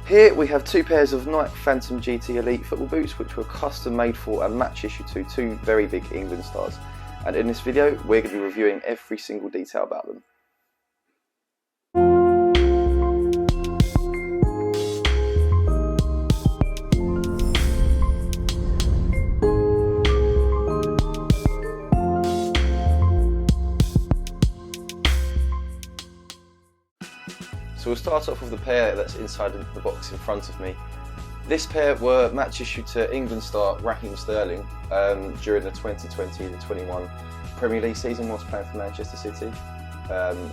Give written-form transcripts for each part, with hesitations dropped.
Here we have two pairs of Nike Phantom GT Elite football boots which were custom made for and match issue to two very big England stars, and in this video we're going to be reviewing every single detail about them. So we'll start off with the pair that's inside the box in front of me. This pair were match issued to England star Raheem Sterling during the 2020-21 Premier League season whilst playing for Manchester City.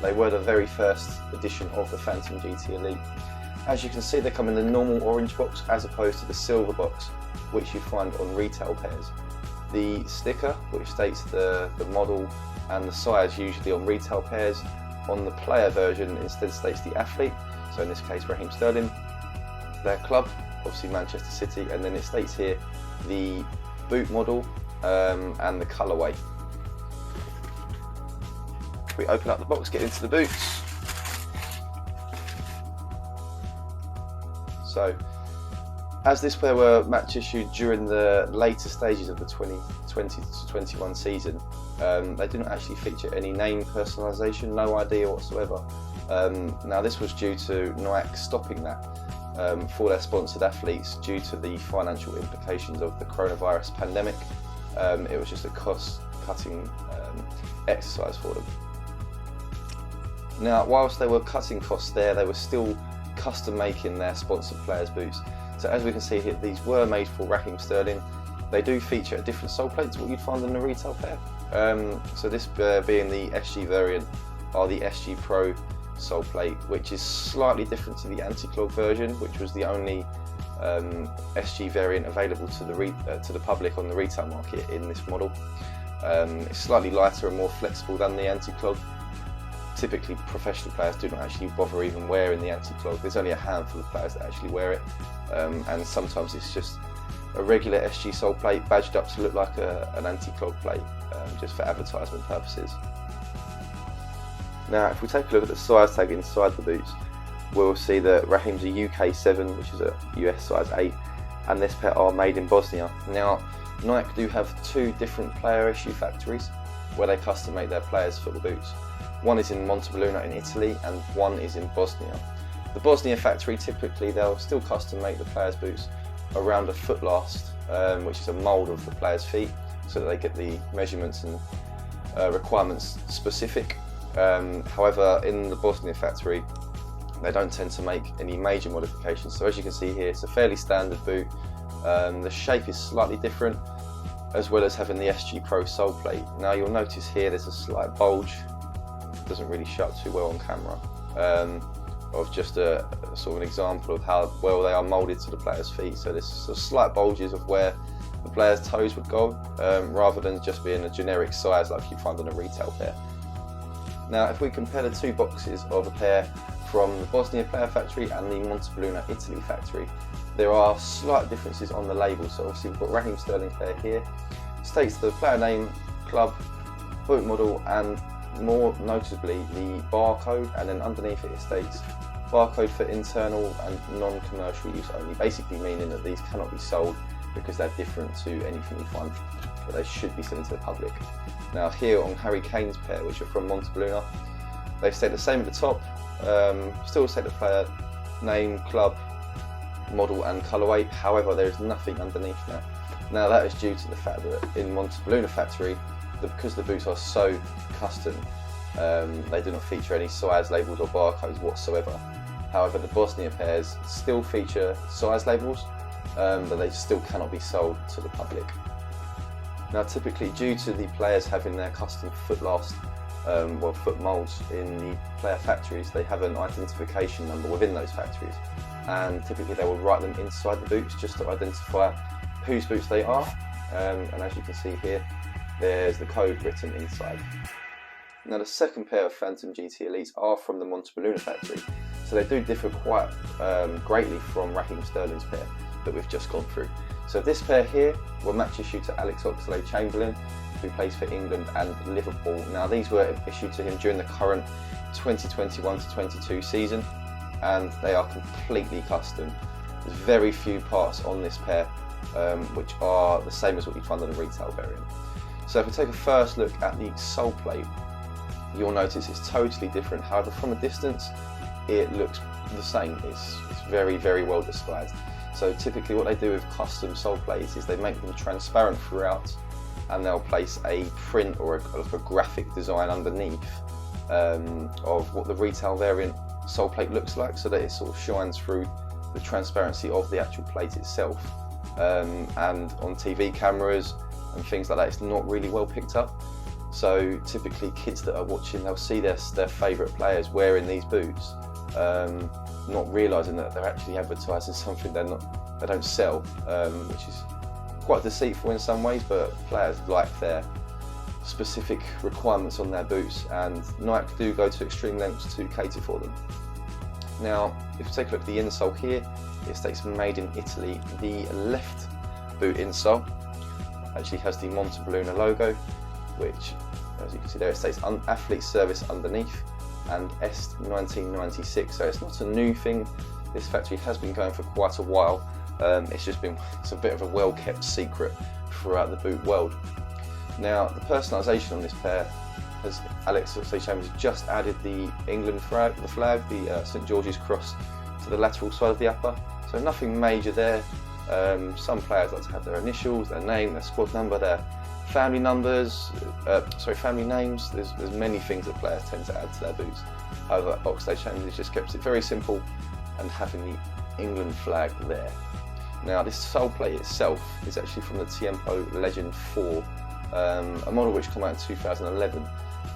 They were the very first edition of the Phantom GT Elite. As you can see, they come in the normal orange box as opposed to the silver box which you find on retail pairs. The sticker, which states the model and the size usually on retail pairs, on the player version instead states the athlete, so in this case Raheem Sterling, their club, obviously Manchester City, and then it states here the boot model and the colourway. If we open up the box, get into the boots. So, as this pair were match issued during the later stages of the 2020-21 season, they didn't actually feature any name personalisation, no idea whatsoever. Now this was due to Nike stopping that for their sponsored athletes due to the financial implications of the coronavirus pandemic. It was just a cost-cutting exercise for them. Now, whilst they were cutting costs there, they were still custom making their sponsored players' boots. So as we can see here, these were made for Raheem Sterling. They do feature a different sole plate to what you'd find in a retail pair. So this being the SG variant are the SG Pro sole plate, which is slightly different to the anti-clog version, which was the only SG variant available to the public on the retail market in this model. It's slightly lighter and more flexible than the anti-clog. Typically professional players do not actually bother even wearing the anti-clog. There's only a handful of players that actually wear it, and sometimes it's just a regular SG sole plate badged up to look like an anti-clog plate, just for advertisement purposes. Now if we take a look at the size tag inside the boots, we'll see that Raheem's a UK 7, which is a US size 8, and this pair are made in Bosnia. Now Nike do have two different player issue factories where they custom make their players' football boots. One is in Montebelluna in Italy and one is in Bosnia. The Bosnia factory, typically they'll still custom make the players' boots around a foot last, which is a mould of the players' feet, so that they get the measurements and requirements specific. However, in the Bosnia factory, they don't tend to make any major modifications. So as you can see here, it's a fairly standard boot. The shape is slightly different, as well as having the SG Pro sole plate. Now you'll notice here there's a slight bulge. Doesn't really show up too well on camera, of just a sort of an example of how well they are moulded to the player's feet. So there's sort of slight bulges of where the player's toes would go, rather than just being a generic size like you'd find on a retail pair. Now if we compare the two boxes of a pair from the Bosnia player factory and the Montebelluna Italy factory, there are slight differences on the label. So obviously we've got Raheem Sterling pair here, states the player name, club, boot model, and more notably the barcode, and then underneath it states barcode for internal and non-commercial use only, basically meaning that these cannot be sold because they're different to anything you find, but they should be sent to the public. Now here on Harry Kane's pair, which are from Montebelluna, they state the same at the top, still state the player name, club, model and colourway. However, there is nothing underneath that. Now that is due to the fact that in Montebelluna factory, because the boots are so custom, they do not feature any size labels or barcodes whatsoever. However, the Bosnia pairs still feature size labels, but they still cannot be sold to the public. Now typically, due to the players having their custom foot last, foot moulds in the player factories, they have an identification number within those factories, and typically they will write them inside the boots just to identify whose boots they are, and as you can see here, there's the code written inside. Now the second pair of Phantom GT Elites are from the Montebelluna factory, so they do differ quite greatly from Raheem Sterling's pair that we've just gone through. So this pair here were match issued to Oxlade Chamberlain, who plays for England and Liverpool. Now these were issued to him during the current 2021-22 season. and they are completely custom. There's very few parts on this pair which are the same as what you find on a retail variant. So if we take a first look at the sole plate, you'll notice it's totally different. However, from a distance, it looks the same. It's very, very well disguised. So typically what they do with custom sole plates is they make them transparent throughout, and they'll place a print or a graphic design underneath of what the retail variant sole plate looks like, so that it sort of shines through the transparency of the actual plate itself. And on TV cameras and things like that, it's not really well picked up. So typically kids that are watching, they'll see their favourite players wearing these boots, not realising that they're actually advertising something they don't sell, which is quite deceitful in some ways, but players like their specific requirements on their boots, and Nike do go to extreme lengths to cater for them. Now, if you take a look at the insole here, it states made in Italy. The left boot insole actually has the Montebelluna logo, which, as you can see there, it states athlete service underneath, and Est 1996. So it's not a new thing. This factory has been going for quite a while. It's a bit of a well-kept secret throughout the boot world. Now, the personalisation on this pair has Alex Oxlade has just added the England flag, the St George's cross, to the lateral side of the upper. So nothing major there. Some players like to have their initials, their name, their squad number, their family numbers, family names. There's many things that players tend to add to their boots. However, Oxlade has just kept it very simple and having the England flag there. Now, this sole plate itself is actually from the Tiempo Legend 4, a model which came out in 2011.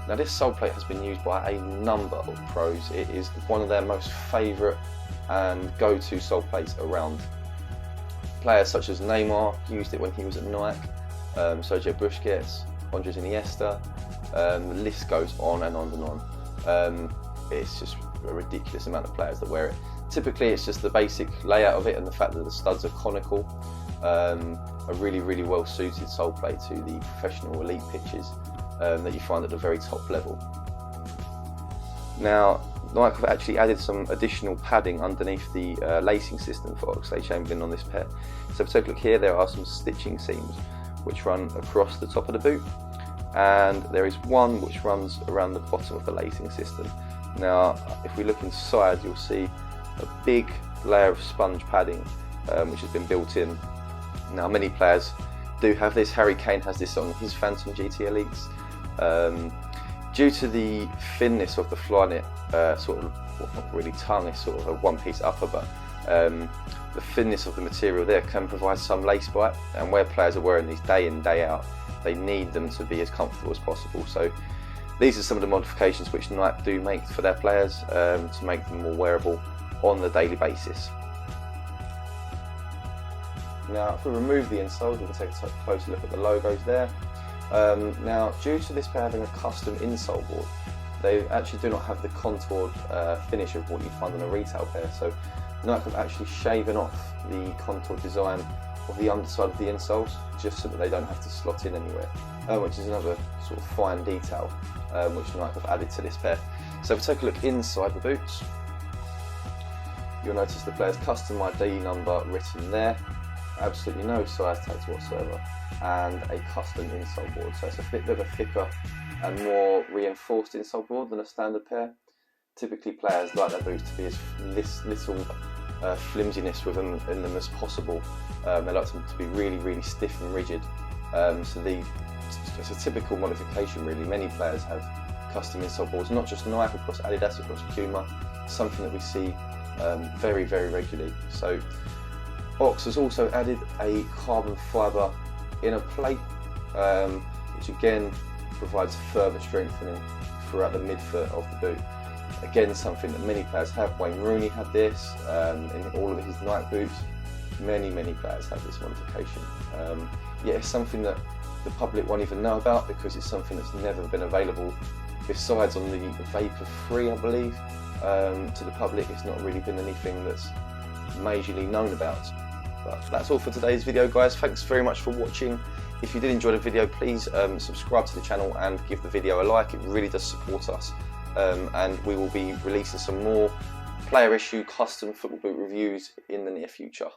Now, this sole plate has been used by a number of pros. It is one of their most favourite and go-to sole plates around. Players such as Neymar used it when he was at Nike, Sergio Busquets, Andres Iniesta, the list goes on and on and on. It's just a ridiculous amount of players that wear it. Typically it's just the basic layout of it and the fact that the studs are conical, a really, really well suited sole plate to the professional elite pitches that you find at the very top level. Now, Nike have actually added some additional padding underneath the lacing system for Oxlade Chamberlain on this pair. So if you take a look here, there are some stitching seams which run across the top of the boot, and there is one which runs around the bottom of the lacing system. Now, if we look inside, you'll see a big layer of sponge padding which has been built in. Now, many players do have this. Harry Kane has this on his Phantom GT Elites. Due to the thinness of the Flyknit, not really tongue, it's sort of a one-piece upper, but the thinness of the material there can provide some lace bite, and where players are wearing these day in, day out, they need them to be as comfortable as possible. So these are some of the modifications which Nike do make for their players to make them more wearable on the daily basis. Now, if we remove the insoles, we can take a closer look at the logos there. Now, due to this pair having a custom insole board, they actually do not have the contoured finish of what you find on a retail pair. So Nike have actually shaven off the contoured design of the underside of the insoles, just so that they don't have to slot in anywhere, which is another sort of fine detail which Nike have added to this pair. So if we take a look inside the boots, you'll notice the player's custom ID number written there, absolutely no size tags whatsoever, and a custom insole board. So it's a bit of a thicker and more reinforced insole board than a standard pair. Typically players like their boots to be as little flimsiness in them as possible. They like them to be really, really stiff and rigid. So it's a typical modification really. Many players have custom insole boards, not just Nike, across Adidas, across Puma, something that we see very, very regularly. So Ox has also added a carbon fibre inner plate, which again provides further strengthening throughout the midfoot of the boot. Again, something that many players have. Wayne Rooney had this in all of his Nike boots. Many players have this modification. Yeah, it's something that the public won't even know about because it's something that's never been available besides on the Vapor Free, I believe. To the public, it's not really been anything that's majorly known about. But that's all for today's video, guys. Thanks very much for watching. If you did enjoy the video, please subscribe to the channel and give the video a like. It really does support us. And we will be releasing some more player issue custom football boot reviews in the near future.